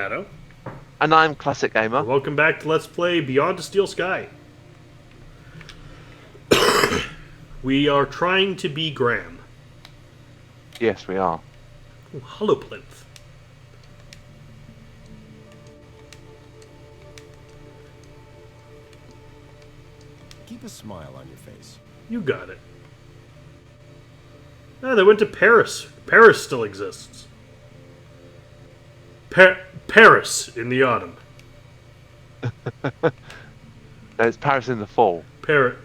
Shadow. And I'm Classic Gamer. Welcome back to Let's Play Beyond the Steel Sky. We are trying to be Graham. Yes, we are. Ooh, Hollow Plinth. Keep a smile on your face. You got it. Ah, they went to Paris. Paris still exists. Paris in the autumn. No, it's Paris in the fall. Paris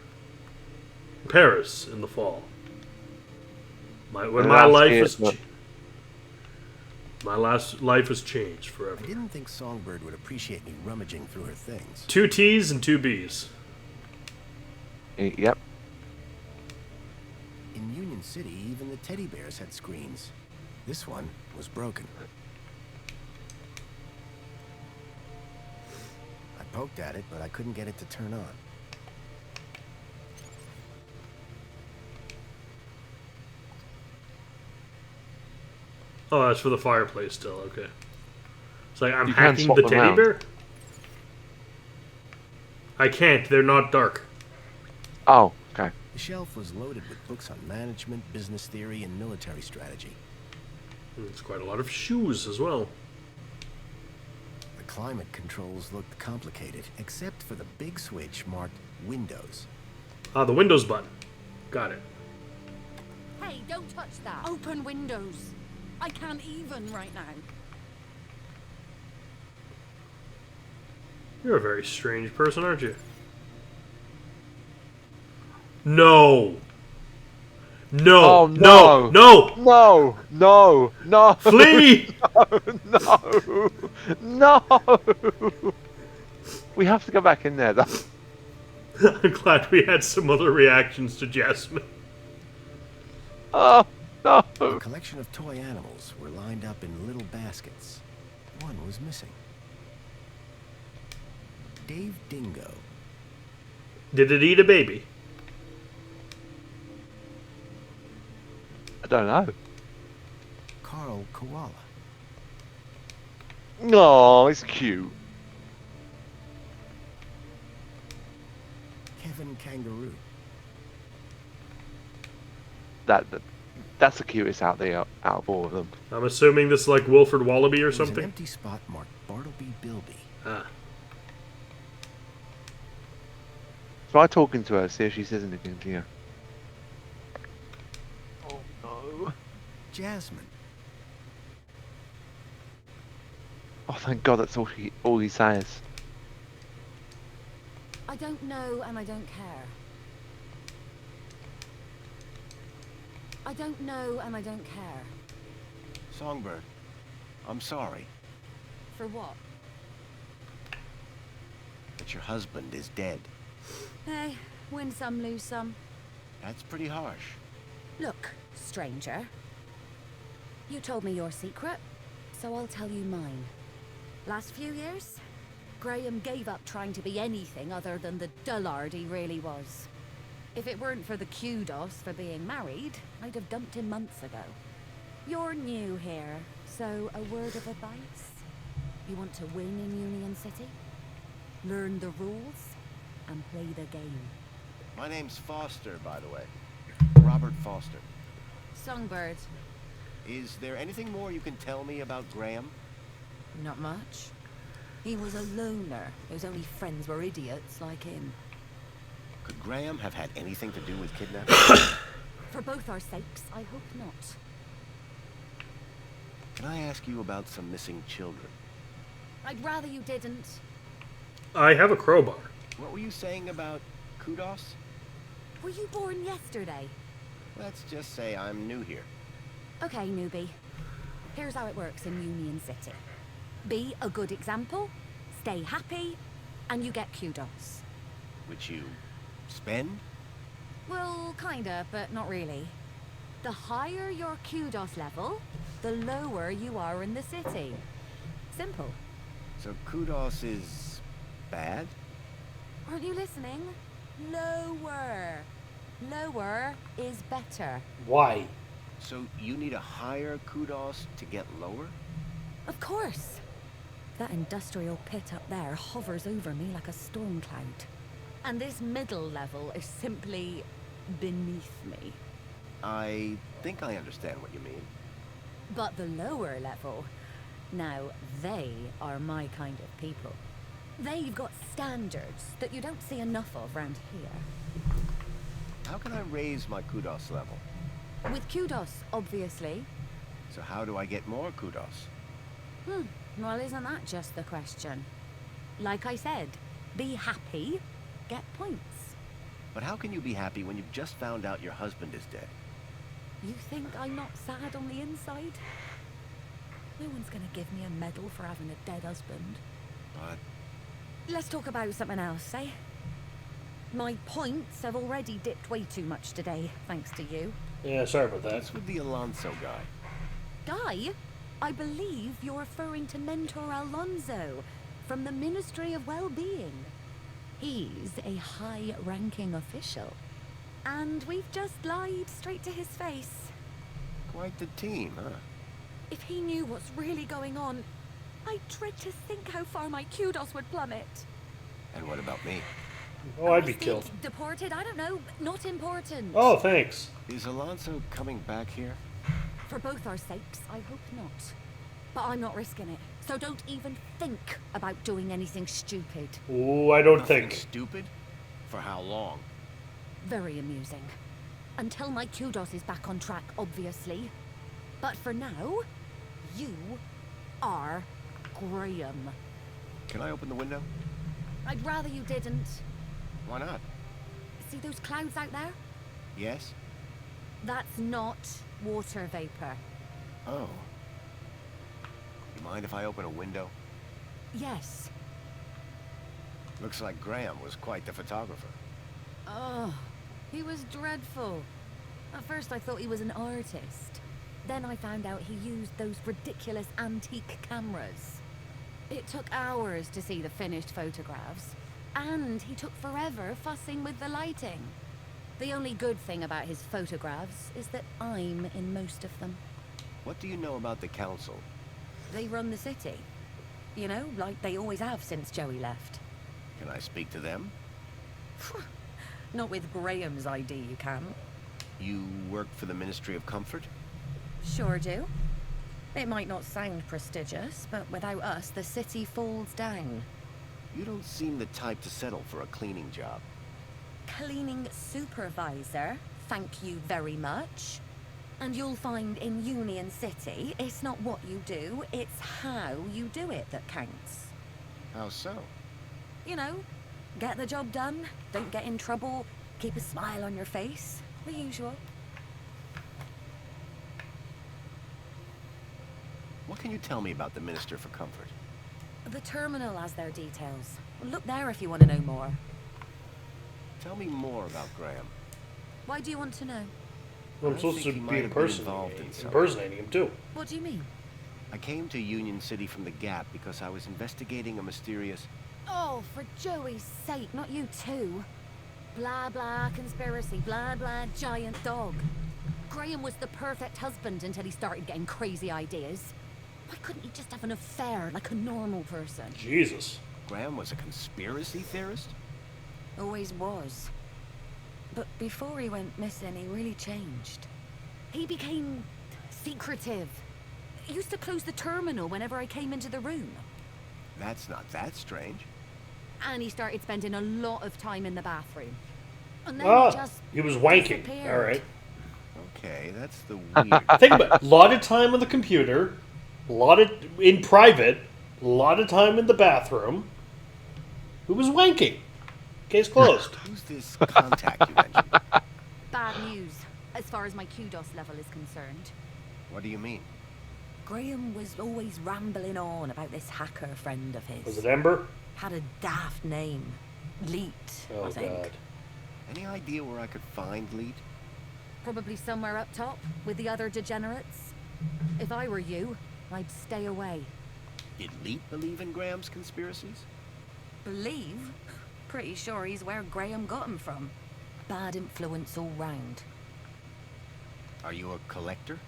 in the fall. When And my last life year- has my last life has changed I forever. didn't think Songbird would appreciate me rummaging through her things. 2 T's and 2 B's. Yep. In Union City, even the teddy bears had screens. This one was broken. I poked at it, but I couldn't get it to turn on. Oh, that's for the fireplace still, okay. It's like I'm You can't hacking swap the them teddy around. bear? I can't, they're not dark. Oh, okay. The shelf was loaded with books on management, business theory, and military strategy. There's quite a lot of shoes as well. The climate controls looked complicated, except for the big switch marked Windows. Ah, the Windows button. Got it. Hey, don't touch that. Open windows. I can't even right now. You're a very strange person, aren't you? No! No! Oh, no! no. No! No! No! Flee! No! No! We have to go back in there. I'm glad we had some other reactions to Jasmine. Oh, no! A collection of toy animals were lined up in little baskets. One was missing. Dave Dingo. Did it eat a baby? I don't know. Carl Koala. No, it's cute. Kevin Kangaroo. That's the cutest out of all of them. I'm assuming this is like Wilford Wallaby or There was an something? empty spot marked Bartleby Bilby. Ah. Try talking to her, see if she says anything to you. Oh no. Jasmine. Oh, thank God, that's all he says. I don't know and I don't care. I don't know and I don't care. Songbird. I'm sorry For what? that your husband is dead. Hey, win some, lose some. That's pretty harsh. Look, stranger. You told me your secret, so I'll tell you mine. Last few years, Graham gave up trying to be anything other than the dullard he really was. If it weren't for the kudos for being married, I'd have dumped him months ago. You're new here, so a word of advice? You want to win in Union City? Learn the rules and play the game. My name's Foster, by the way. Robert Foster. Songbird. Is there anything more you can tell me about Graham? Not much. He was a loner whose only friends were idiots like him. Could Graham have had anything to do with kidnapping? For both our sakes, I hope not. Can I ask you about some missing children? I'd rather you didn't. I have a crowbar. What were you saying about kudos? Were you born yesterday? Let's just say I'm new here. Okay, newbie. Here's how it works in Union City. Be a good example, stay happy, and you get kudos. Which you spend? Well, kinda, but not really. The higher your kudos level, the lower you are in the city. Simple. So kudos is bad? Aren't you listening? Lower. Lower is better. Why? So you need a higher kudos to get lower? Of course. That industrial pit up there hovers over me like a storm cloud. And this middle level is simply beneath me. I think I understand what you mean. But the lower level, now they are my kind of people. They've got standards that you don't see enough of round here. How can I raise my kudos level? With kudos, obviously. So how do I get more kudos? Well, isn't that just the question? Like I said, be happy, get points. But how can you be happy when you've just found out your husband is dead? You think I'm not sad on the inside? No one's gonna give me a medal for having a dead husband. But Let's talk about something else, eh? My points have already dipped way too much today, thanks to you. Yeah, sorry about that. that's with the Alonso guy. Guy, I believe you're referring to Mentor Alonso from the Ministry of Well-Being. He's a high-ranking official. And we've just lied straight to his face. Quite the team, huh? If he knew what's really going on, I dread to think how far my kudos would plummet. And what about me? Oh, I'd be Arrested, killed. Deported, I don't know, not important. Oh, thanks. Is Alonso coming back here? For both our sakes, I hope not. But I'm not risking it, so don't even think about doing anything stupid. Ooh, I don't Nothing think. stupid? For how long? Very amusing. Until my kudos is back on track, obviously. But for now, you are Graham. Can I open the window? I'd rather you didn't. Why not? See those clouds out there? Yes? That's not water vapor. Oh. You mind if I open a window? Yes. Looks like Graham was quite the photographer. Oh, he was dreadful. At first I thought he was an artist. Then I found out he used those ridiculous antique cameras. It took hours to see the finished photographs, and he took forever fussing with the lighting. The only good thing about his photographs is that I'm in most of them. What do you know about the council? They run the city. You know, like they always have since Joey left. Can I speak to them? Not with Graham's ID, you can. You work for the Ministry of Comfort? Sure do. It might not sound prestigious, but without us, the city falls down. You don't seem the type to settle for a cleaning job. Cleaning supervisor, thank you very much. And you'll find in Union City, it's not what you do, it's how you do it that counts. How so? You know, get the job done, don't get in trouble, keep a smile on your face, the usual. What can you tell me about the Minister for Comfort? The terminal has their details. Look there if you want to know more. Tell me more about Graham. Why do you want to know? Well, I'm I supposed to think he be might have been involved in something. impersonating him, too. What do you mean? I came to Union City from the Gap because I was investigating a mysterious... Oh, for Joey's sake, not you too. Blah blah conspiracy, blah blah giant dog. Graham was the perfect husband until he started getting crazy ideas. Why couldn't he just have an affair like a normal person? Jesus. Graham was a conspiracy theorist? Always was. But before he went missing, he really changed. He became secretive. He used to close the terminal whenever I came into the room. That's not that strange. And he started spending a lot of time in the bathroom. And then Ah, he just he was wanking. disappeared. All right. Okay, that's the weird... Think about it. A lot of time on the computer, a lot of in private, a lot of time in the bathroom. Who was wanking? Case closed. Who's this contact you mentioned? Bad news, as far as my kudos level is concerned. What do you mean? Graham was always rambling on about this hacker friend of his. Was it Ember? Had a daft name. Leet, Oh, I think. God. Any idea where I could find Leet? Probably somewhere up top with the other degenerates. If I were you, I'd stay away. Did Leet believe in Graham's conspiracies? Believe? Pretty sure he's where Graham got him from. Bad influence all round. Are you a collector?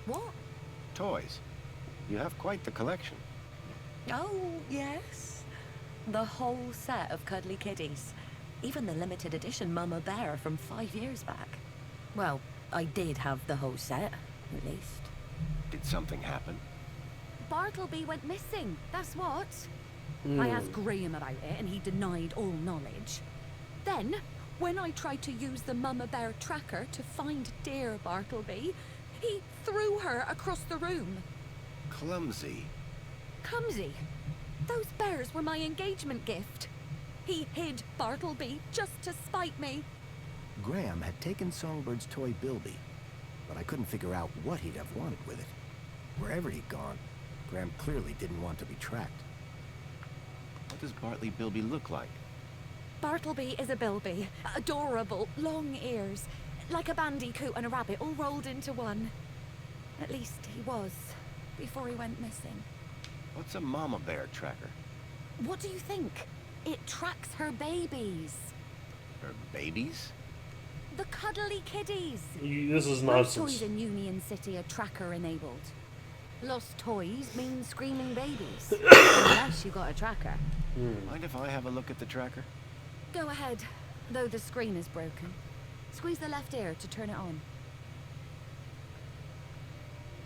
What? Toys. You have quite the collection. Oh, yes. The whole set of cuddly kitties. Even the limited edition Mama Bear from 5 years back. Well, I did have the whole set, at least. Did something happen? Bartleby went missing, that's what. I asked Graham about it and he denied all knowledge. Then, when I tried to use the Mama Bear tracker to find dear Bartleby, he threw her across the room. Clumsy. Clumsy. Those bears were my engagement gift. He hid Bartleby just to spite me. Graham had taken Songbird's toy Bilby, but I couldn't figure out what he'd have wanted with it. Wherever he'd gone, Graham clearly didn't want to be tracked. What does Bartley Bilby look like? Bartleby is a bilby. Adorable, long ears. Like a bandicoot and a rabbit all rolled into one. At least he was, before he went missing. What's a mama bear tracker? What do you think? It tracks her babies. Her babies? The cuddly kiddies. This is Most nonsense. toys in Union City are tracker-enabled. Lost toys mean screaming babies. Unless you got a tracker. Mind if I have a look at the tracker? Go ahead, though the screen is broken. Squeeze the left ear to turn it on.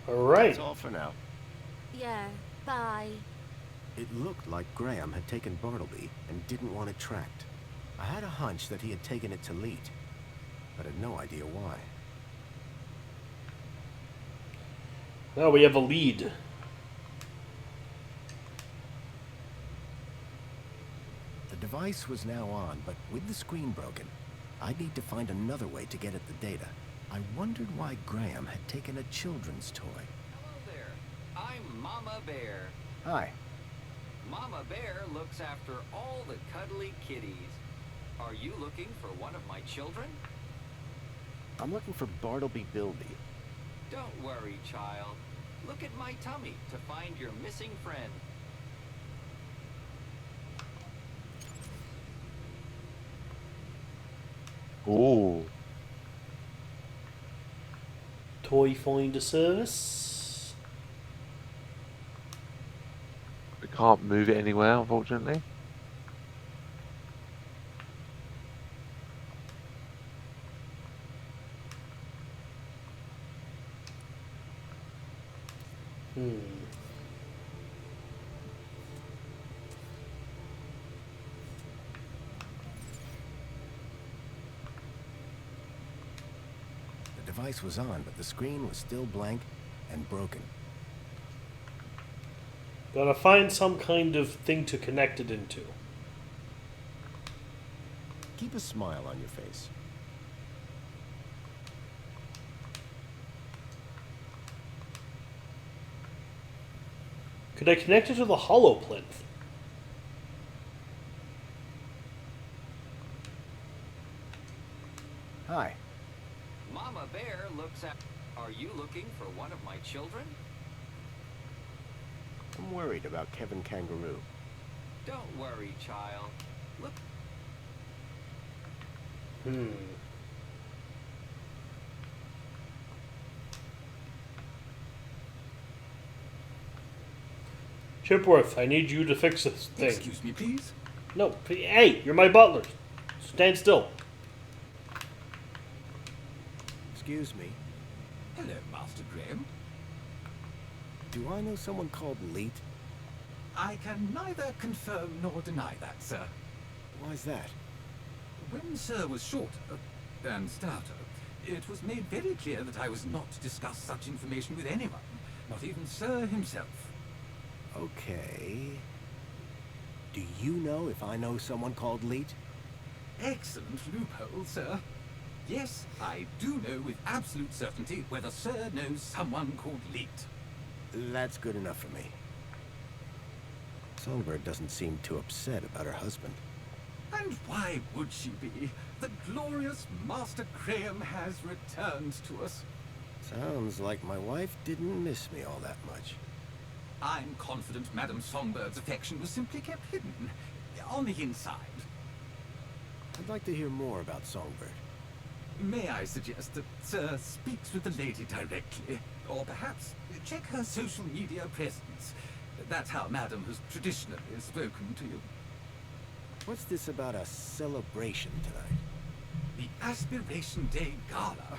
All right. That's all for now. Yeah, bye. It looked like Graham had taken Bartleby and didn't want it tracked. I had a hunch that he had taken it to Leet, but had no idea why. Now we have a lead. The device was now on, but with the screen broken, I'd need to find another way to get at the data. I wondered why Graham had taken a children's toy. Hello there. I'm Mama Bear. Hi. Mama Bear looks after all the cuddly kitties. Are you looking for one of my children? I'm looking for Bartleby Bilby. Don't worry, child. Look at my tummy to find your missing friend. Ooh. Toy finder service. We can't move it anywhere, unfortunately. The device was on, but the screen was still blank and broken. Gotta find some kind of thing to connect it into. Keep a smile on your face. Could I connect it to the hollow plinth? Hi. Mama Bear looks at... Are you looking for one of my children? I'm worried about Kevin Kangaroo. Don't worry, child. Look... Chipworth, I need you to fix this thing. Excuse me, please. No, hey, you're my butler. Stand still. Excuse me. Hello, Master Graham. Do I know someone called Leet? I can neither confirm nor deny that, sir. Why's that? When Sir was shorter and stouter, it was made very clear that I was not to discuss such information with anyone, not even Sir himself. Okay. Do you know if I know someone called Leet? Excellent loophole, sir. Yes, I do know with absolute certainty whether Sir knows someone called Leet. That's good enough for me. Songbird doesn't seem too upset about her husband. And why would she be? The glorious Master Graham has returned to us. Sounds like my wife didn't miss me all that much. I'm confident Madame Songbird's affection was simply kept hidden, on the inside. I'd like to hear more about Songbird. May I suggest that Sir speaks with the lady directly, or perhaps check her social media presence. That's how Madam has traditionally spoken to you. What's this about a celebration tonight? The Aspiration Day Gala.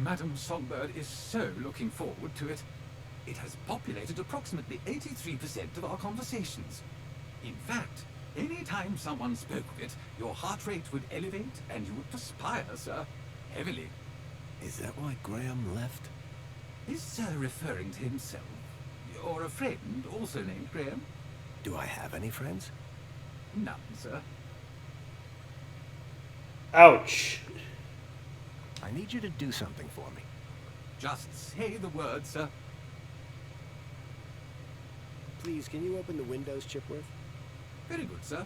Madam Songbird is so looking forward to it. It has populated approximately 83% of our conversations. In fact, any time someone spoke of it, your heart rate would elevate and you would perspire, sir. Heavily. Is that why Graham left? Is Sir referring to himself? Or a friend also named Graham? Do I have any friends? None, sir. Ouch. I need you to do something for me. Just say the word, sir. Please, can you open the windows, Chipworth? Very good, sir.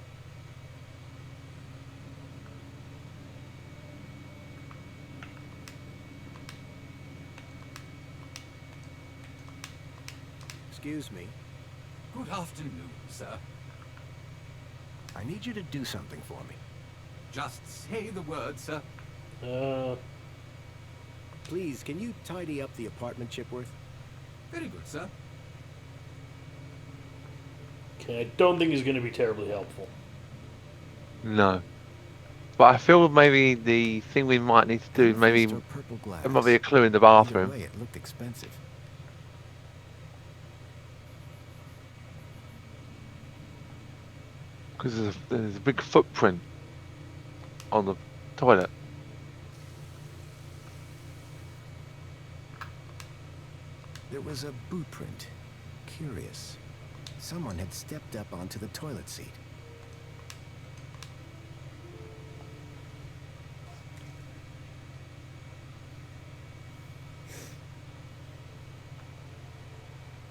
Excuse me. Good afternoon, sir. I need you to do something for me. Just say the word, sir. Please, can you tidy up the apartment, Chipworth? Very good, sir. Okay, I don't think he's going to be terribly helpful. No. But I feel maybe the thing we might need to do, maybe Amethyst or purple glass? there might be a clue in the Either bathroom. way, it looked expensive. Because there's a big footprint on the toilet. There was a boot print. Curious. Someone had stepped up onto the toilet seat.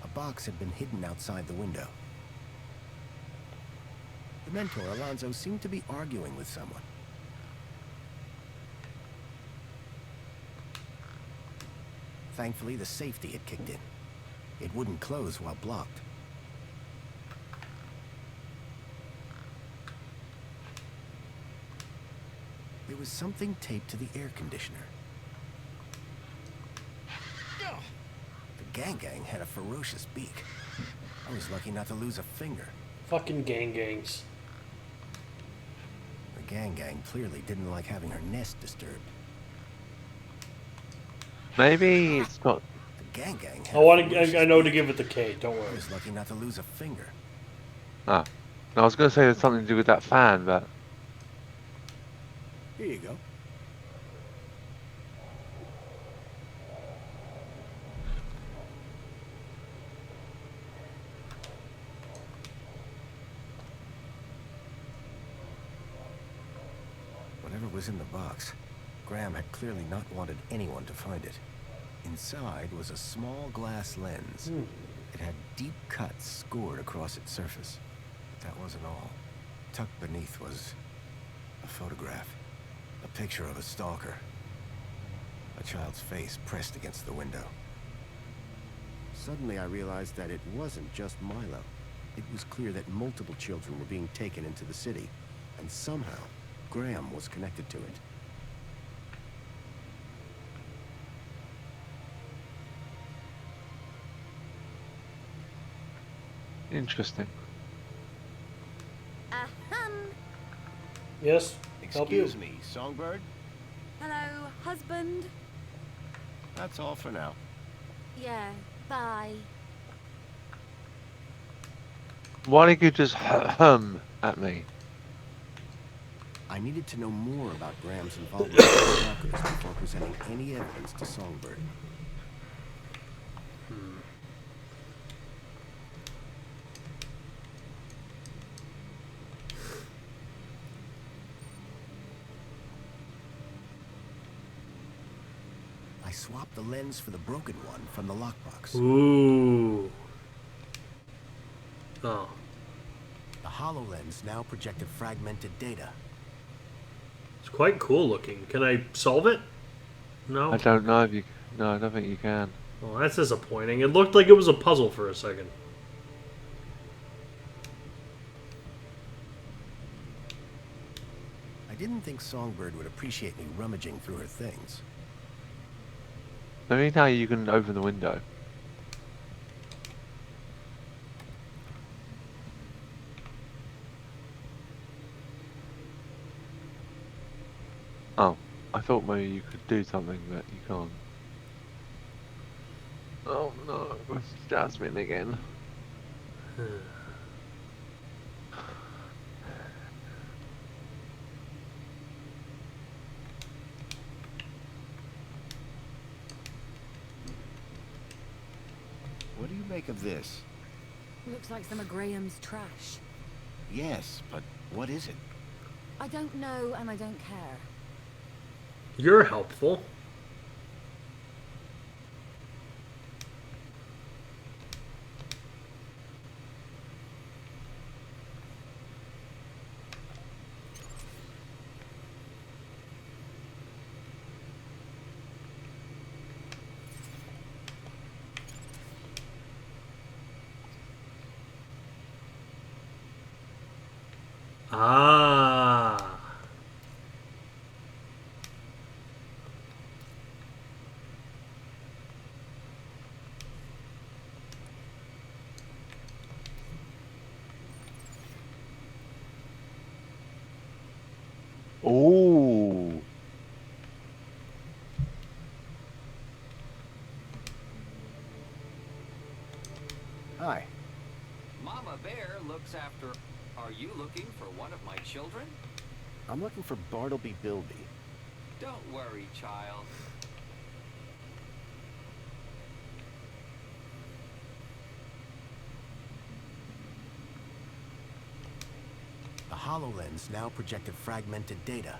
A box had been hidden outside the window. The mentor, Alonzo, seemed to be arguing with someone. Thankfully, the safety had kicked in. It wouldn't close while blocked. There was something taped to the air conditioner. The gang had a ferocious beak. I was lucky not to lose a finger. Fucking gangs. The gang clearly didn't like having her nest disturbed. Maybe it's not. The gang had I know to give it the K, don't I worry. was lucky not to lose a finger. Ah. No, I was going to say there's something to do with that fan, but Here you go. Whatever was in the box, Graham had clearly not wanted anyone to find it. Inside was a small glass lens. It had deep cuts scored across its surface. But that wasn't all. Tucked beneath was a photograph. A picture of a stalker. A child's face pressed against the window. Suddenly I realized that it wasn't just Milo. It was clear that multiple children were being taken into the city, and somehow Graham was connected to it. interesting. Ahem. Yes? Help you? Excuse me, Songbird? Hello, husband. That's all for now. Yeah, bye. Why don't you just hum at me? I needed to know more about Graham's involvement with the stalkers before presenting any evidence to Songbird. I swapped the lens for the broken one from the lockbox. Ooh. Oh. The HoloLens now projected fragmented data. It's quite cool looking. Can I solve it? No? I don't know if you. No, I don't think you can. Well, that's disappointing. It looked like it was a puzzle for a second. I didn't think Songbird would appreciate me rummaging through her things. Maybe now you can open the window. I thought maybe you could do something that you can't. Oh no, it's Jasmine again. What do you make of this? Looks like some of Graham's trash. Yes, but what is it? I don't know and I don't care. You're helpful. Ah. Ooh. Hi. Mama Bear looks after... Are you looking for one of my children? I'm looking for Bartleby Bilby. Don't worry, child. The HoloLens now projected fragmented data.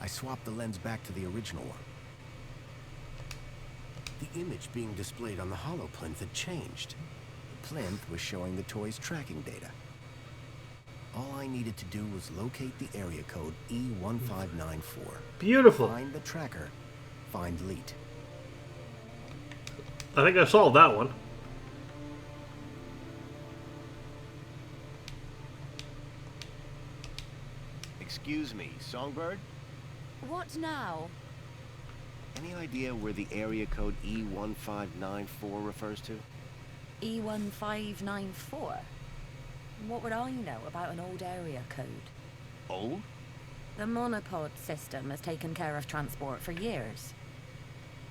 I swapped the lens back to the original one. The image being displayed on the holoplinth had changed. The plinth was showing the toy's tracking data. All I needed to do was locate the area code E1594. Beautiful. Find the tracker, find Leet. I think I solved that one. Excuse me, Songbird? What now? Any idea where the area code E1594 refers to? E1594? What would I know about an old area code? Old? The monopod system has taken care of transport for years.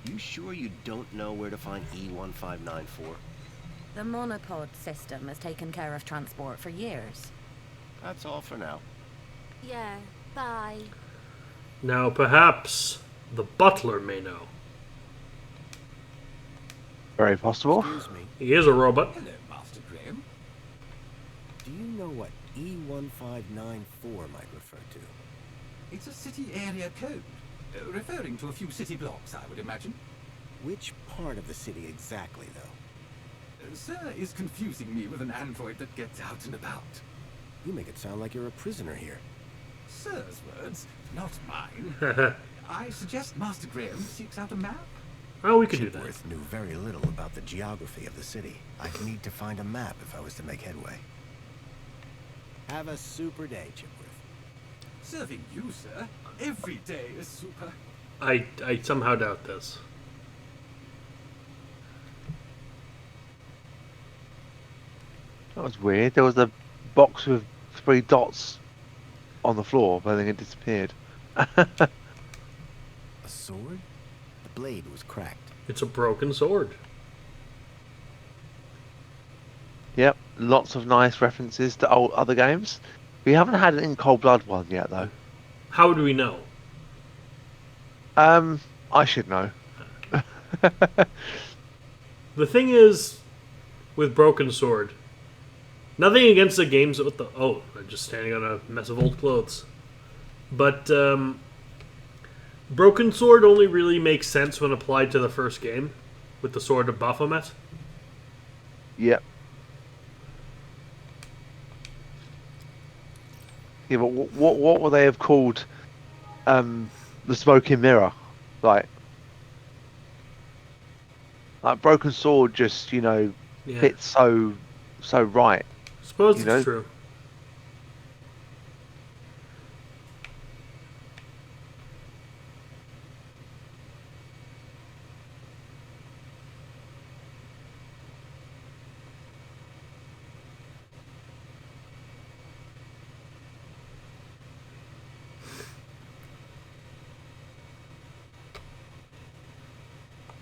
You sure you don't know where to find E1594? The monopod system has taken care of transport for years. That's all for now. Yeah, bye. Now perhaps the butler may know. Very possible. Excuse me, He is a robot. Hello, Master Graham. do you know what E1594 might refer to? It's a city area code, referring to a few city blocks, I would imagine. Which part of the city exactly, though? Sir is confusing me with an android that gets out and about. You make it sound like you're a prisoner here. Sir's words, not mine. I suggest Master Graham seeks out a map. Oh, we could do that. Chipworth knew very little about the geography of the city. I'd need to find a map if I was to make headway. Have a super day, Chipworth. Serving you, sir. Every day is super. I somehow doubt this. That was weird. There was a box with 3 dots on the floor, but then it disappeared. A sword? The blade was cracked. It's a broken sword. Yep, lots of nice references to old other games. We haven't had an In Cold Blood one yet, though. How do we know? I should know. The thing is, with Broken Sword, nothing against the games with the... Oh, I'm just standing on a mess of old clothes. But, Broken Sword only really makes sense when applied to the first game, with the Sword of Baphomet. Yep. Yeah, but what would they have called the Smoking Mirror? Like Broken Sword just, Yeah. fits so right. Suppose You it's know? true.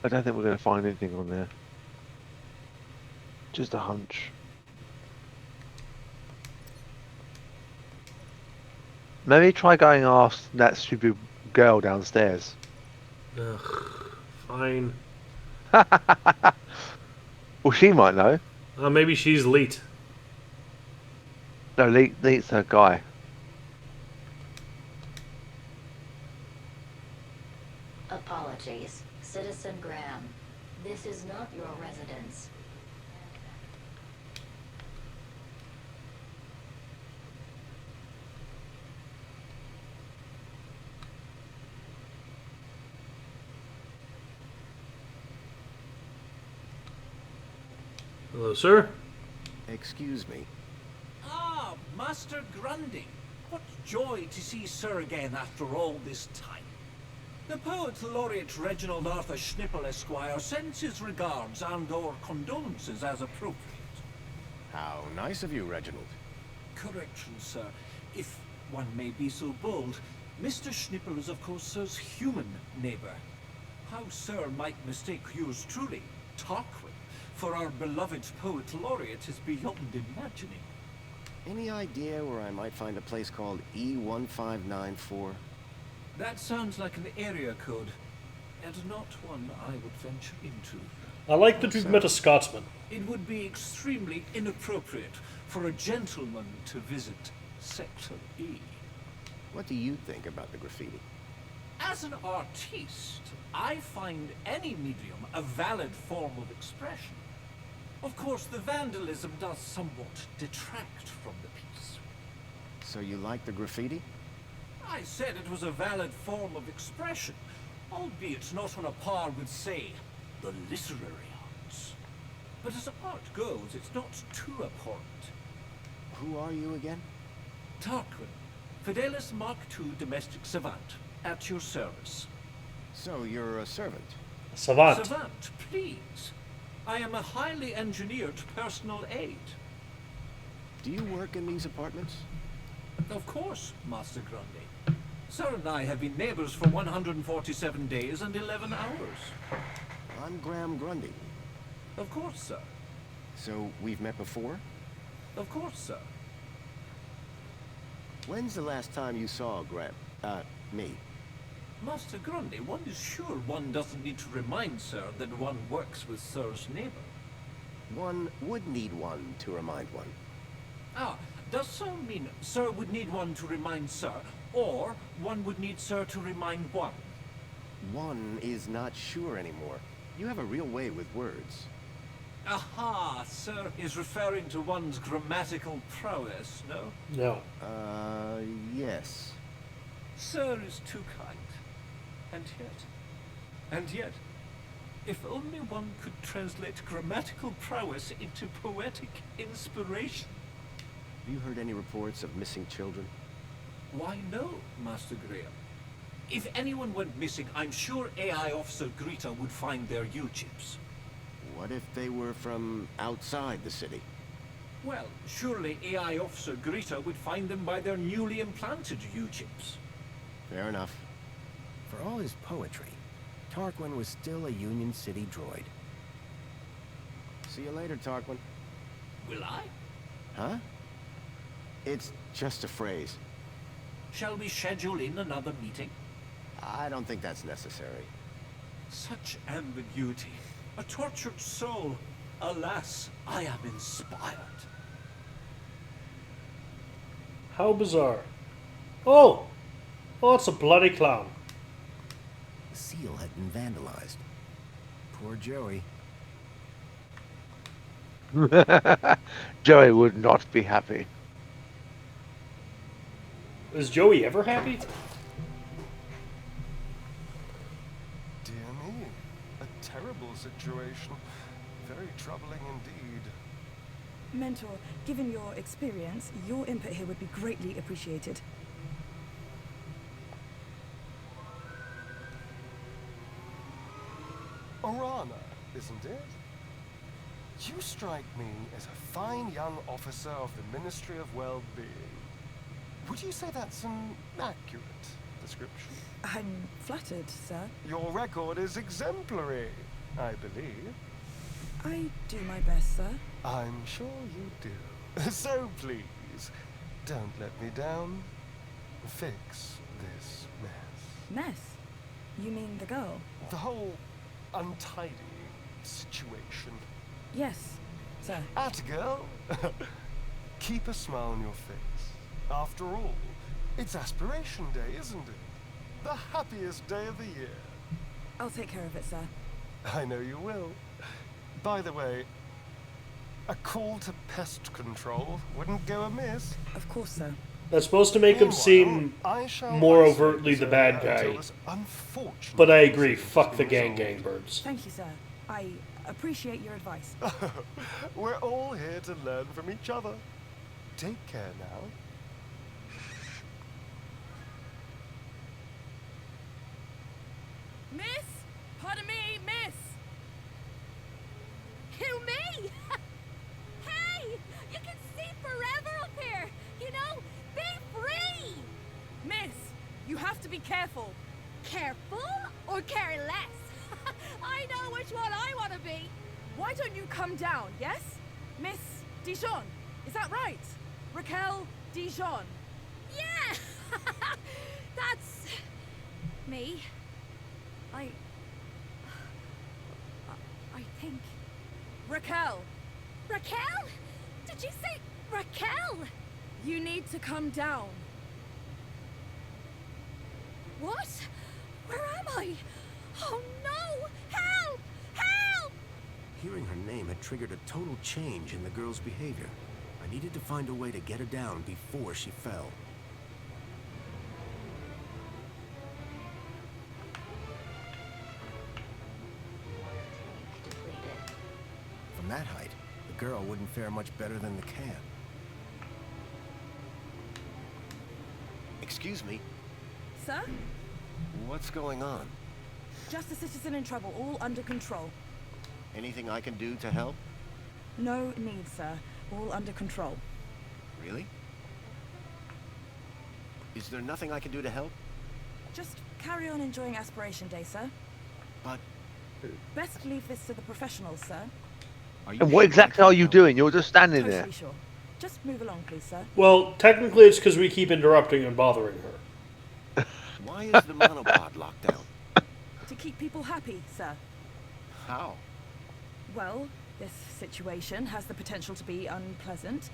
I don't think we're going to find anything on there. Just a hunch. Maybe try going ask that stupid girl downstairs. Ugh, fine. Well, she might know. Maybe she's Leet. No, Leet's her guy. Apologies, Citizen Graham. This is not your residence. Hello, sir. Excuse me. Ah, Master Grundy. What joy to see Sir again after all this time. The poet laureate Reginald Arthur Schnipple, Esquire, sends his regards and/or condolences as appropriate. How nice of you, Reginald. Correction, sir. If one may be so bold, Mr. Schnipple is of course Sir's human neighbour. How Sir might mistake yours truly, Tarquin, for our beloved poet laureate is beyond imagining. Any idea where I might find a place called E1594? That sounds like an area code, and not one I would venture into. I like that we've met a Scotsman. It would be extremely inappropriate for a gentleman to visit Sector E. What do you think about the graffiti? As an artiste, I find any medium a valid form of expression. Of course, the vandalism does somewhat detract from the piece. So you like the graffiti? I said it was a valid form of expression, albeit not on a par with, say, the literary arts. But as art goes, it's not too abhorrent. Who are you again? Tarquin, Fidelis Mark II domestic savant, at your service. So you're a servant. Savant. Savant, please. I am a highly engineered personal aid. Do you work in these apartments? Of course, Master Grundy. Sir and I have been neighbors for 147 days and 11 hours. I'm Graham Grundy. Of course, sir. So we've met before? Of course, sir. When's the last time you saw me? Master Grundy, one is sure one doesn't need to remind Sir that one works with Sir's neighbor. One would need one to remind one. Ah, does Sir mean Sir would need one to remind Sir, or one would need Sir to remind one? One is not sure anymore. You have a real way with words. Aha, Sir is referring to one's grammatical prowess, no? No. Yes. Sir is too kind. And yet, if only one could translate grammatical prowess into poetic inspiration. Have you heard any reports of missing children? Why no, Master Graham. If anyone went missing, I'm sure AI Officer Greta would find their U-chips. What if they were from outside the city? Well, surely AI Officer Greta would find them by their newly implanted U-chips. Fair enough. For all his poetry, Tarquin was still a Union City droid. See you later, Tarquin. Will I? Huh? It's just a phrase. Shall we schedule in another meeting? I don't think that's necessary. Such ambiguity. A tortured soul. Alas, I am inspired. How bizarre. Oh! Oh, it's a bloody clown. The seal had been vandalized. Poor Joey. Joey would not be happy. Is Joey ever happy? Dear me, a terrible situation. Very troubling indeed. Mentor, given your experience, your input here would be greatly appreciated. Orana, isn't it? You strike me as a fine young officer of the Ministry of Well-Being. Would you say that's an accurate description? I'm flattered, sir. Your record is exemplary, I believe. I do my best, sir. I'm sure you do. So please, don't let me down. Fix this mess. Mess? You mean the girl? The whole untidy situation. Yes, sir. At girl. Keep a smile on your face. After all, it's Aspiration Day, isn't it? The happiest day of the year. I'll take care of it, sir. I know you will. By the way, a call to pest control wouldn't go amiss. Of course, sir. That's supposed to make him seem more overtly the bad guy. But I agree, fuck the gang birds. Thank you, sir. I appreciate your advice. We're all here to learn from each other. Take care now. Miss! Pardon me, miss! Who, me? Hey! You can see forever up here! You know, be free! Miss, you have to be careful. Careful or careless? I know which one I want to be. Why don't you come down, yes? Miss Dijon, is that right? Raquel Dijon. Yeah! That's... me. I think... Raquel! Raquel? Did you say Raquel? You need to come down. What? Where am I? Oh no! Help! Help! Hearing her name had triggered a total change in the girl's behavior. I needed to find a way to get her down before she fell. From that height, the girl wouldn't fare much better than the can. Excuse me, Sir? what's going on? Just a citizen in trouble, all under control. Anything I can do to help? No need, sir. All under control. Really? Is there nothing I can do to help? Just carry on enjoying Aspiration Day, sir. But... Best leave this to the professionals, sir. Are you And what exactly are you doing? You're just standing Totally there. sure. Just move along, please, sir. Well, technically it's because we keep interrupting and bothering her. Why is the monopod locked down? To keep people happy, sir. How? Well, this situation has the potential to be unpleasant.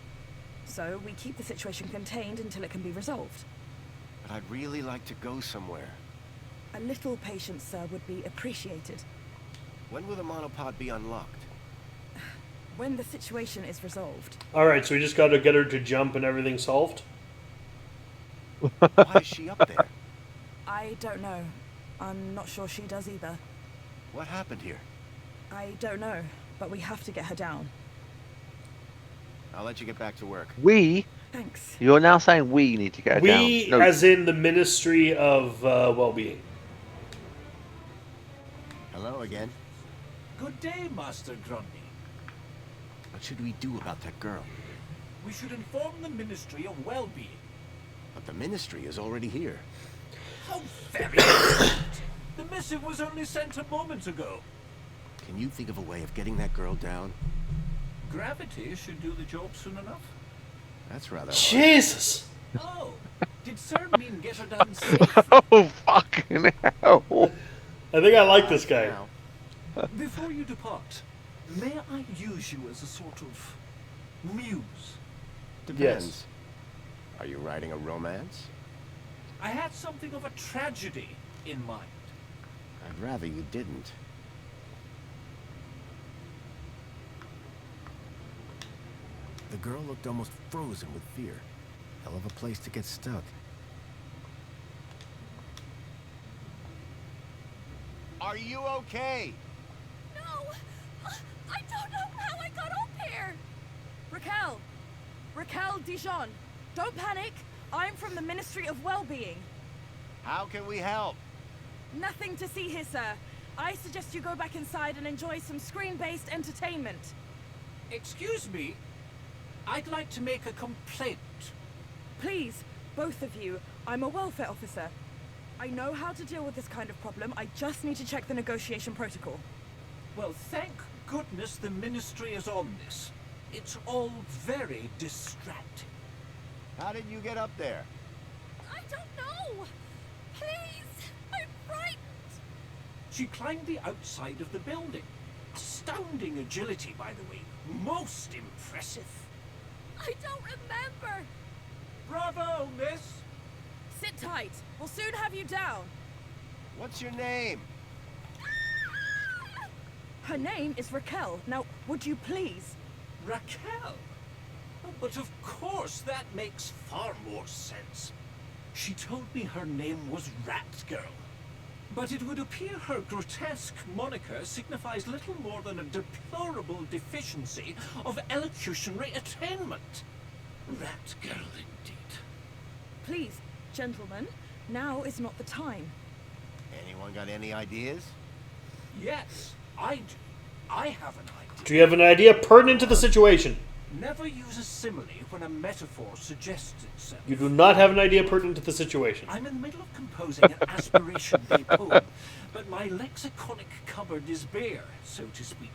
So we keep the situation contained until it can be resolved. But I'd really like to go somewhere. A little patience, sir, would be appreciated. When will the monopod be unlocked? When the situation is resolved. Alright, so we just gotta get her to jump and everything solved? Why is she up there? I don't know. I'm not sure she does either. What happened here? I don't know, but we have to get her down. I'll let you get back to work. We? Thanks. You're now saying we need to get her down. We, No. as in the Ministry of Well-Being. Hello again. Good day, Master Grundy. What should we do about that girl? We should inform the Ministry of Well-Being. But the ministry is already here. How very urgent. The missive was only sent a moment ago. Can you think of a way of getting that girl down? Gravity should do the job soon enough. That's rather hard. Jesus! Oh, did Sir mean get her down safely? Oh, fucking hell. I think I like this guy. Now, Before you depart, may I use you as a sort of muse? depends. Yes. Are you writing a romance? I had something of a tragedy in mind. I'd rather you didn't. The girl looked almost frozen with fear. Hell of a place to get stuck. Are you okay? No! I don't know how I got up here! Raquel! Dijon, don't panic. I'm from the Ministry of Well-being. How can we help? Nothing to see here, sir. I suggest you go back inside and enjoy some screen-based entertainment. Excuse me. I'd like to make a complaint. Please, both of you. I'm a welfare officer. I know how to deal with this kind of problem. I just need to check the negotiation protocol. Well, thank goodness the Ministry is on this. It's all very distracting. How did you get up there? I don't know! Please! I'm frightened! She climbed the outside of the building. Astounding agility, by the way. Most impressive. I don't remember! Bravo, miss! Sit tight. We'll soon have you down. What's your name? Her name is Raquel. Now, would you please? Raquel? Oh, but of course, that makes far more sense. She told me her name was Rat Girl. But it would appear her grotesque moniker signifies little more than a deplorable deficiency of elocutionary attainment. Rat Girl, indeed. Please, gentlemen, now is not the time. Anyone got any ideas? Yes, I do. I have an idea. Do you have an idea pertinent to the situation? Never use a simile when a metaphor suggests itself. You do not have an idea pertinent to the situation. I'm in the middle of composing an Aspiration Day poem, but my lexiconic cupboard is bare, so to speak.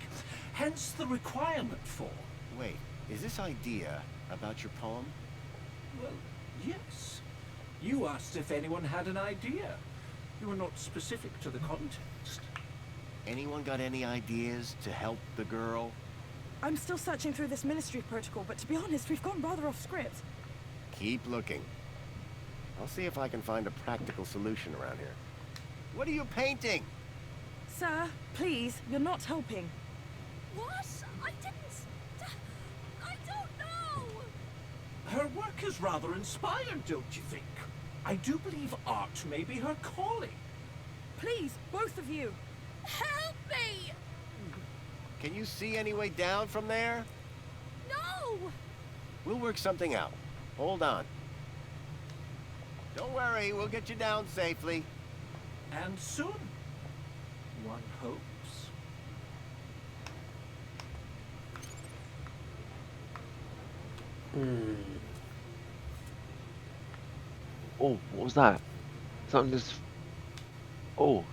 Hence the requirement for... Wait, is this idea about your poem? Well, yes. You asked if anyone had an idea. You were not specific to the context. Anyone got any ideas to help the girl? I'm still searching through this ministry protocol, but to be honest, we've gone rather off script. Keep looking. I'll see if I can find a practical solution around here. What are you painting? Sir, please, you're not helping. What? I didn't... I don't know! Her work is rather inspired, don't you think? I do believe art may be her calling. Please, both of you. Help me! Can you see any way down from there? No! We'll work something out. Hold on. Don't worry, we'll get you down safely. And soon. One hopes. Oh, what was that? Something just... Oh,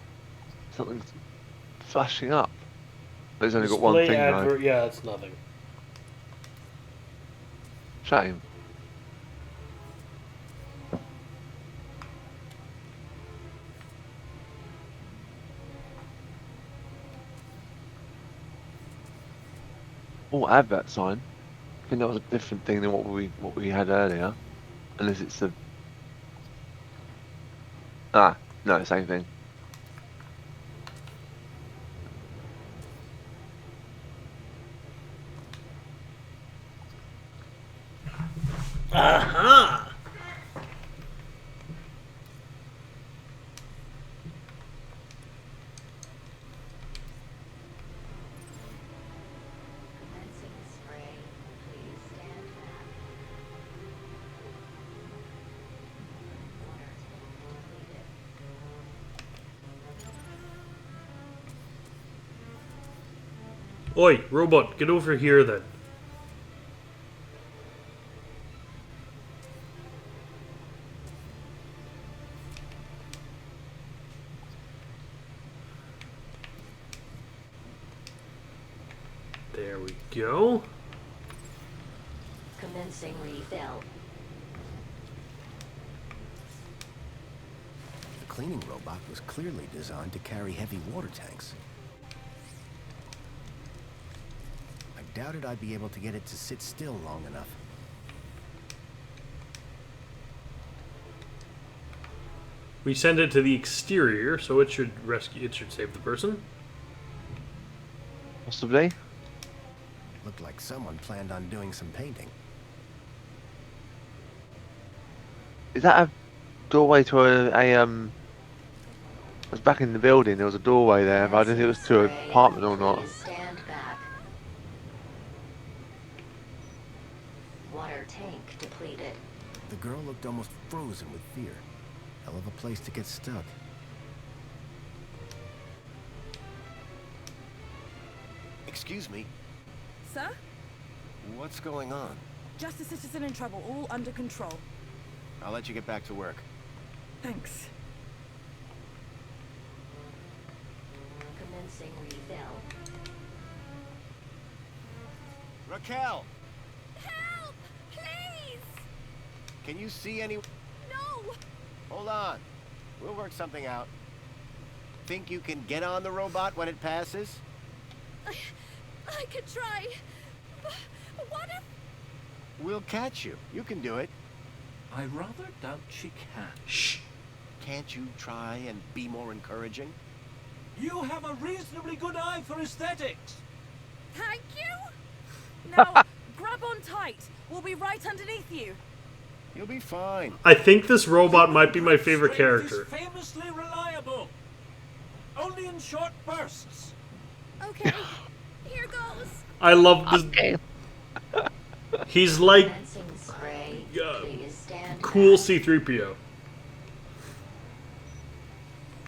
something's flashing up. But it's only got one Display thing though. advert. Yeah, it's nothing. Shame. Oh, advert sign. I think that was a different thing than what we had earlier. Unless it's a... Ah, no, same thing. Aha! Commencing spray. Please stand back. Water tank depleted. Oi, robot, get over here then. There we go. Commencing refill. The cleaning robot was clearly designed to carry heavy water tanks. I doubted I'd be able to get it to sit still long enough. We send it to the exterior, so it should rescue. It should save the person. Possibly. Looked like someone planned on doing some painting. Is that a doorway to I was back in the building, there was a doorway there, but I didn't think it was to an apartment or not. Please stand back. Water tank depleted. The girl looked almost frozen with fear. Hell of a place to get stuck. Excuse me, Sir? what's going on? Just a citizen in trouble, all under control. I'll let you get back to work. Thanks. Commencing refill. Raquel, Help! Please! can you see any... No! Hold on. We'll work something out. Think you can get on the robot when it passes? I could try. But what if... We'll catch you. You can do it. I rather doubt she can. Shh. Can't you try and be more encouraging? You have a reasonably good eye for aesthetics. Thank you? Now, grab on tight. We'll be right underneath you. You'll be fine. I think this robot might be my favorite Strength character. is famously reliable. Only in short bursts. Okay, here goes. I love this. He's like Commencing spray. Please stand cool back. C-3PO.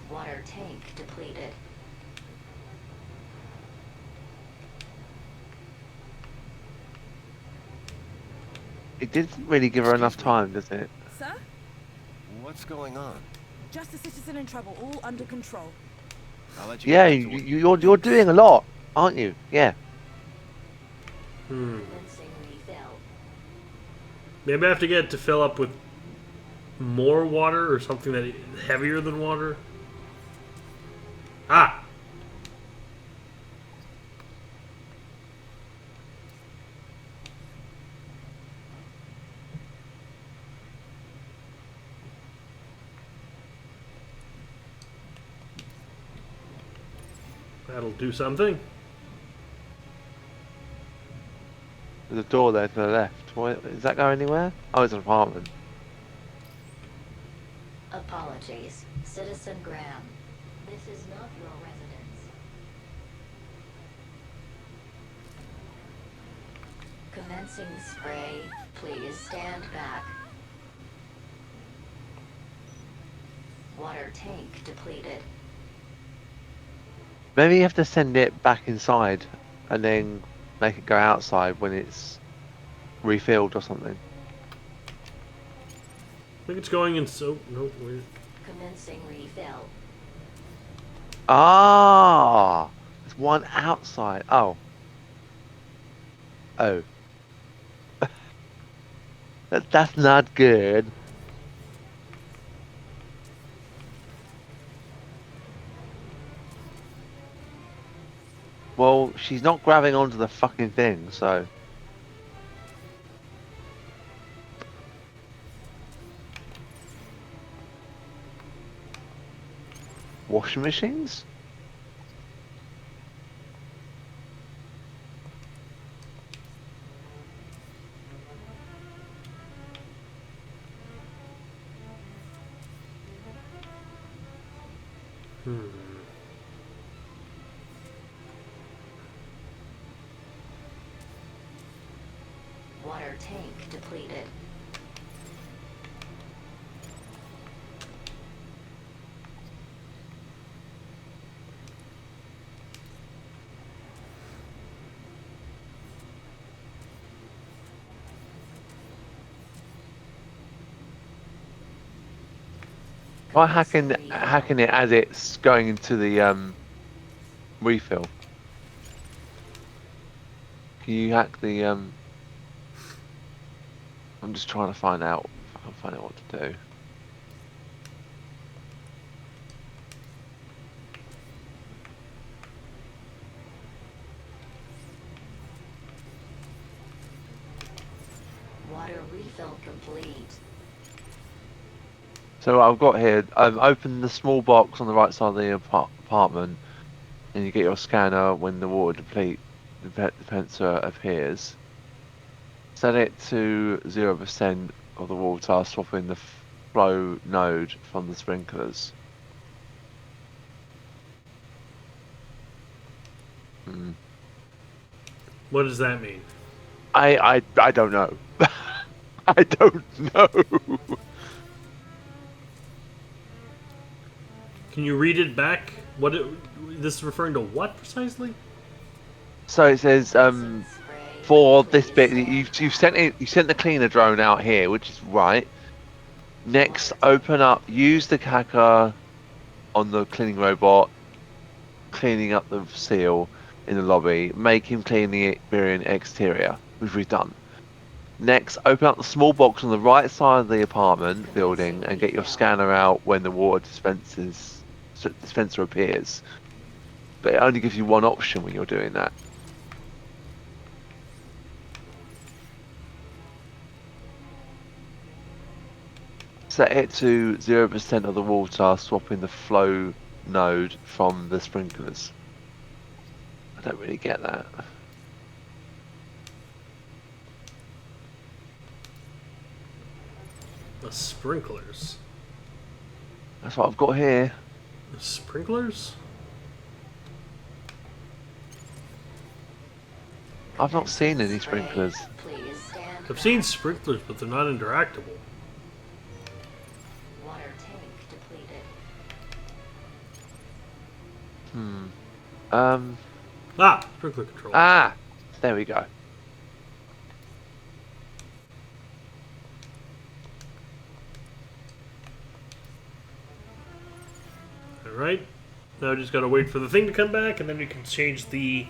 Water tank depleted. It didn't really give her enough time, does it? Sir? What's going on? Just a citizen in trouble, all under control. I'll let you Yeah, get back to work. you're doing a lot, aren't you? Yeah. Commencing refill. Maybe I have to get it to fill up with more water or something that heavier than water. Ah! That'll do something. There's a door there to the left. What, does that go anywhere? Oh, it's an apartment. Apologies, Citizen Graham. This is not your residence. Commencing spray. Please stand back. Water tank depleted. Maybe you have to send it back inside and then make it go outside when it's refilled or something. I think it's going in so... Nope, wait. Commencing refill. Ah! There's one outside. Oh. Oh. That's not good. Well, she's not grabbing onto the fucking thing, so... Washing machines? Water tank depleted. Try hacking it as it's going into the refill. Can you hack the I'm just trying to find out if I can find out what to do. Water refill complete. So what I've got here, open the small box on the right side of the apartment, and you get your scanner when the water dispenser appears. Set it to 0% of the water, swapping the flow node from the sprinklers. What does that mean? I don't know. I don't know. Can you read it back? This is referring to what precisely? So it says, for this bit, you've sent the cleaner drone out here, which is right. Next, open up, use the hacker on the cleaning robot, cleaning up the seal in the lobby, make him clean the Iberian exterior, which we've done. Next, open up the small box on the right side of the apartment building and get your scanner out when the water dispenser appears. But it only gives you one option when you're doing that. Set it to 0% of the water, swapping the flow node from the sprinklers. I don't really get that. The sprinklers. That's what I've got here. The sprinklers? I've not seen any sprinklers. I've seen sprinklers, but they're not interactable. Water tank depleted. Sprinkler control. There we go. Alright. Now I just gotta wait for the thing to come back, and then we can change the...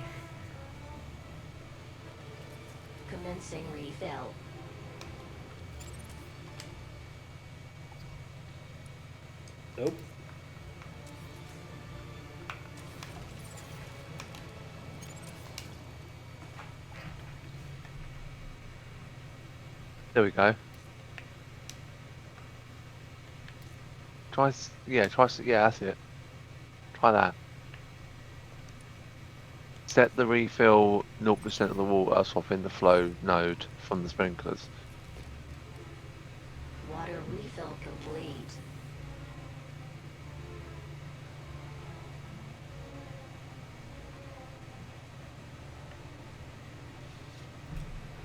Commencing refill. Nope. There we go. Yeah, that's it. Try that. Set the refill 0% of the water, swapping the flow node from the sprinklers. Water refill complete.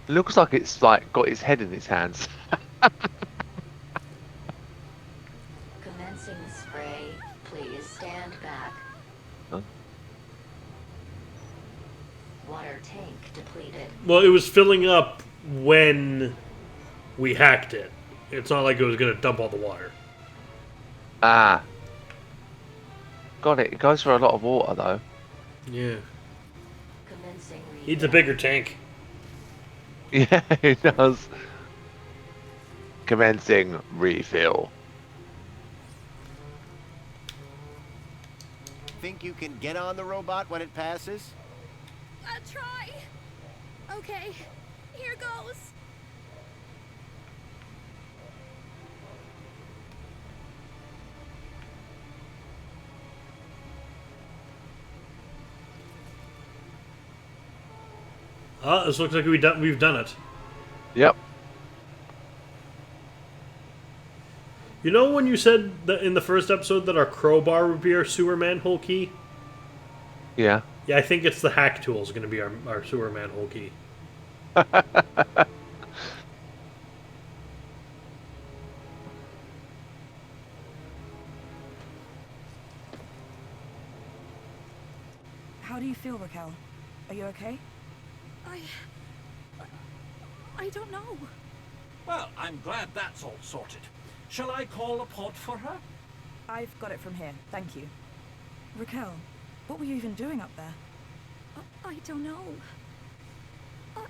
It looks like it's got its head in its hands. Commencing spray. Please stand back. Huh? Water tank depleted. Well, it was filling up when we hacked it. It's not like it was gonna dump all the water. Got it. It goes for a lot of water though. Yeah. Commencing refill. Needs a bigger tank. Yeah, it does. Commencing refill. Think you can get on the robot when it passes? I'll try. Okay, here goes. This looks like we've done it. Yep. You know when you said that in the first episode that our crowbar would be our sewer manhole key? Yeah. Yeah, I think it's the hack tool is going to be our sewer manhole key. How do you feel, Raquel? Are you okay? I don't know. Well, I'm glad that's all sorted. Shall I call a pod for her? I've got it from here, thank you. Raquel, what were you even doing up there? I don't know.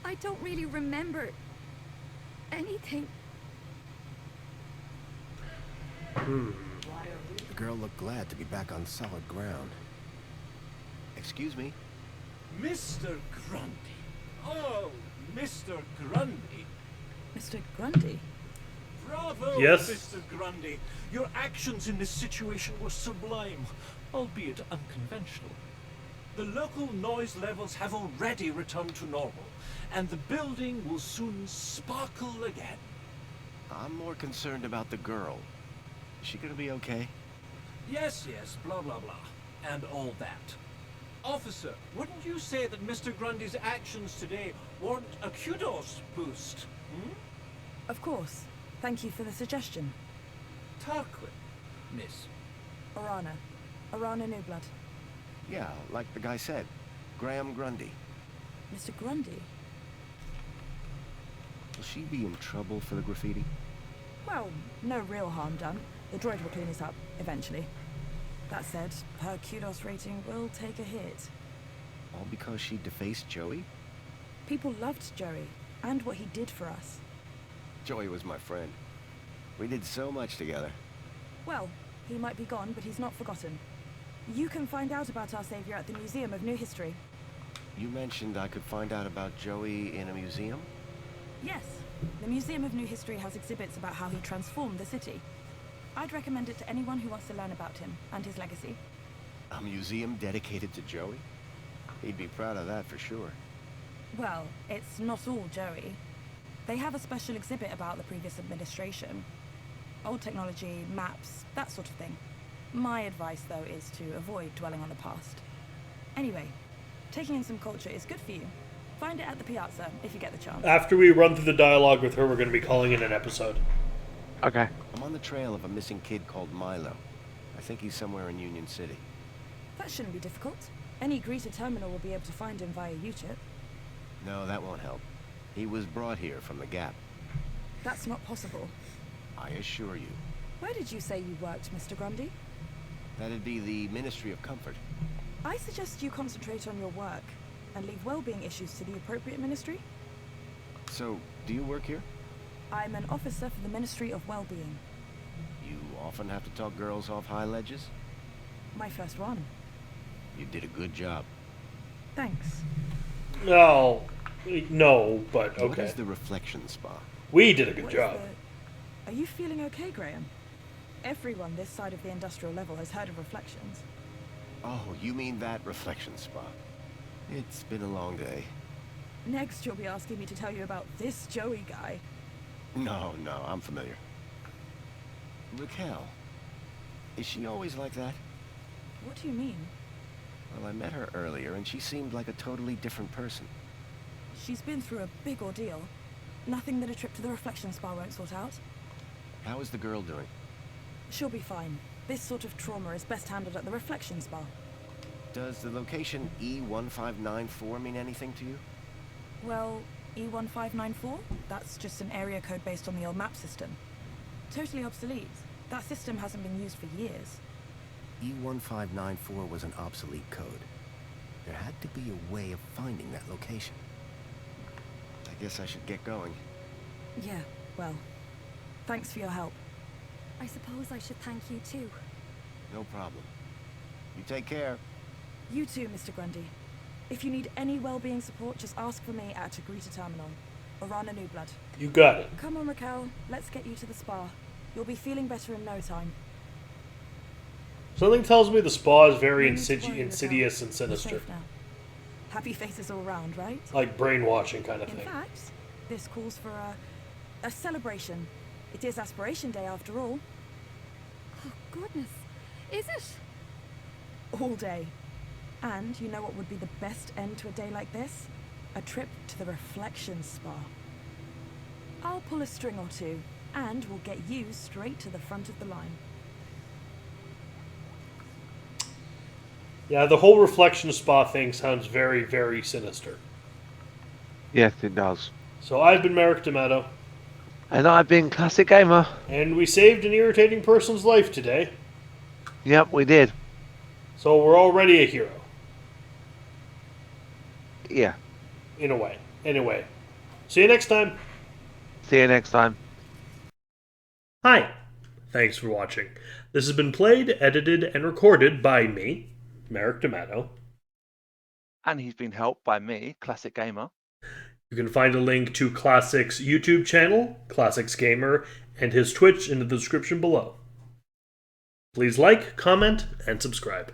I don't really remember anything. The girl looked glad to be back on solid ground. Excuse me? Mr. Grundy. Oh, Mr. Grundy. Mr. Grundy? Bravo, Yes? Mr. Grundy. Your actions in this situation were sublime, albeit unconventional. The local noise levels have already returned to normal, and the building will soon sparkle again. I'm more concerned about the girl. Is she gonna be okay? Yes, blah, blah, blah, and all that. Officer, wouldn't you say that Mr. Grundy's actions today warrant a kudos boost? Of course. Thank you for the suggestion. Tarquin, miss. Orana. Orana Newblood. Yeah, like the guy said. Graham Grundy. Mr. Grundy? Will she be in trouble for the graffiti? Well, no real harm done. The droid will clean it up, eventually. That said, her kudos rating will take a hit. All because she defaced Joey? People loved Joey, and what he did for us. Joey was my friend. We did so much together. Well, he might be gone, but he's not forgotten. You can find out about our savior at the Museum of New History. You mentioned I could find out about Joey in a museum? Yes. The Museum of New History has exhibits about how he transformed the city. I'd recommend it to anyone who wants to learn about him and his legacy. A museum dedicated to Joey? He'd be proud of that for sure. Well, it's not all Joey. They have a special exhibit about the previous administration. Old technology, maps, that sort of thing. My advice, though, is to avoid dwelling on the past. Anyway, taking in some culture is good for you. Find it at the Piazza, if you get the chance. After we run through the dialogue with her, we're going to be calling it an episode. Okay. I'm on the trail of a missing kid called Milo. I think he's somewhere in Union City. That shouldn't be difficult. Any greeter terminal will be able to find him via U-chip. No, that won't help. He was brought here from the Gap. That's not possible. I assure you. Where did you say you worked, Mr. Grundy? That'd be the Ministry of Comfort. I suggest you concentrate on your work and leave well-being issues to the appropriate ministry. So, do you work here? I'm an officer for the Ministry of Well-being. You often have to talk girls off high ledges? My first one. You did a good job. Thanks. No, but okay. What is the reflection spa? We did a good What job. is Are you feeling okay, Graham? Everyone this side of the industrial level has heard of reflections. Oh, you mean that reflection spa. It's been a long day. Next, you'll be asking me to tell you about this Joey guy. No, I'm familiar. Raquel. Is she always like that? What do you mean? Well, I met her earlier, and she seemed like a totally different person. She's been through a big ordeal. Nothing that a trip to the reflection spa won't sort out. How is the girl doing? She'll be fine. This sort of trauma is best handled at the reflection spa. Does the location E1594 mean anything to you? Well, E1594? That's just an area code based on the old map system. Totally obsolete. That system hasn't been used for years. E1594 was an obsolete code. There had to be a way of finding that location. I guess I should get going. Yeah, well, thanks for your help. I suppose I should thank you too. No problem. You take care. You too, Mr. Grundy. If you need any well-being support, just ask for me at a greeter terminal. Orana Newblood. You got it. Come on, Raquel. Let's get you to the spa. You'll be feeling better in no time. Something tells me the spa is very No need to worry, insidious Raquel. and sinister. You're safe now. Happy faces all round, right? Like brainwashing kind of In thing. fact, this calls for a celebration. It is Aspiration Day after all. Oh, goodness. Is it? All day. And you know what would be the best end to a day like this? A trip to the reflection spa. I'll pull a string or two, and we'll get you straight to the front of the line. Yeah, the whole reflection spa thing sounds very, very sinister. Yes, it does. So I've been Merrick D'Amato. And I've been Classic Gamer. And we saved an irritating person's life today. Yep, we did. So we're already a hero. Yeah. In a way. Anyway. See you next time. See you next time. Hi. Thanks for watching. This has been played, edited, and recorded by me, Merrick D'Amato. And he's been helped by me, Classic Gamer. You can find a link to Classic's YouTube channel, Classics Gamer, and his Twitch in the description below. Please like, comment, and subscribe.